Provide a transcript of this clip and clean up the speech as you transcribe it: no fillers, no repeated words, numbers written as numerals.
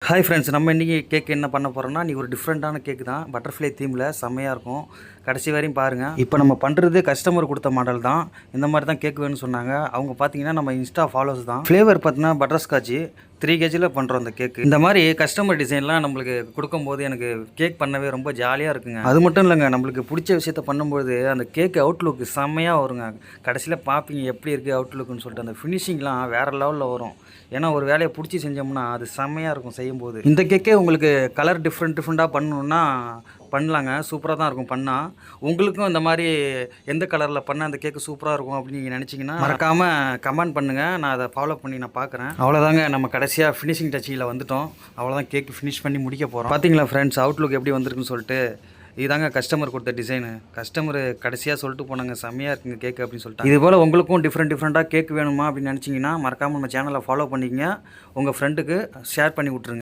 Hi friends, நம்ம இன்றைக்கி cake என்ன பண்ண போகிறோம்னா, நீ ஒரு டிஃப்ரெண்ட்டான கேக்கு தான். பட்டர்ஃப்ளை தீமில் செம்மையாக இருக்கும். கடைசி வரையும் பாருங்கள். இப்போ நம்ம பண்ணுறது கஸ்டமர் கொடுத்த மாடல் தான். இந்த மாதிரி தான் கேக் வேணும்னு சொன்னாங்க. அவங்க பார்த்தீங்கன்னா நம்ம இன்ஸ்டா ஃபாலோவர்ஸ் தான். ஃப்ளேவர் பார்த்தீங்கன்னா பட்டர்ஸ்காட்சி 3 kg பண்ணுறோம் அந்த கேக்கு. இந்த மாதிரி கஸ்டமர் டிசைன்லாம் நம்மளுக்கு கொடுக்கும்போது எனக்கு கேக் பண்ணவே ரொம்ப ஜாலியாக இருக்குங்க. அது மட்டும் இல்லைங்க, நம்மளுக்கு பிடிச்ச விஷயத்த பண்ணும்போது அந்த கேக் அவுட்லுக் செம்மையாக வருங்க. கடைசியில் பார்ப்பீங்க எப்படி இருக்குது அவுட்லுக்குன்னு சொல்லிட்டு. அந்த ஃபினிஷிங்லாம் வேறு லெவலில் வரும். ஏன்னா ஒரு வேலையை பிடிச்சி செஞ்சோம்னா அது செம்மையாக இருக்கும் செய்யும்போது. இந்த கேக்கே உங்களுக்கு கலர் டிஃப்ரெண்ட்டாக பண்ணணுன்னா பண்ணலாங்க. சூப்பராக தான் இருக்கும் பண்ணால். உங்களுக்கும் இந்த மாதிரி எந்த கலரில் பண்ணால் அந்த கேக்கு சூப்பராக இருக்கும் அப்படின்னு நீங்கள் நினச்சிங்கன்னா மறக்காமல் கமெண்ட் பண்ணுங்கள். நான் அதை ஃபாலோ பண்ணி நான் பார்க்குறேன். அவ்வளோதாங்க, நம்ம கடைசியாக ஃபினிஷிங் டச்சில் வந்துட்டோம். அவ்வளோதான், கேக்கு ஃபினிஷ் பண்ணி முடிக்க போகிறோம். பார்த்தீங்களா ஃப்ரெண்ட்ஸ், அவுட்லுக் எப்படி வந்திருக்குன்னு சொல்லிட்டு. இதாங்க கஸ்டமர் கொடுத்த டிசைனு. கஸ்டமர் கடைசியாக சொல்லிட்டு போனாங்க செம்மையாக இருக்குங்க கேக்கு அப்படின்னு சொல்லிட்டு. இது போல் உங்களுக்கும் டிஃப்ரெண்ட்டாக கேக் வேணுமா அப்படின்னு நினச்சிங்கன்னா மறக்காமல் நம்ம சேனலை ஃபாலோ பண்ணிக்கங்க. உங்கள் ஃப்ரெண்டுக்கு ஷேர் பண்ணி விட்ருங்க.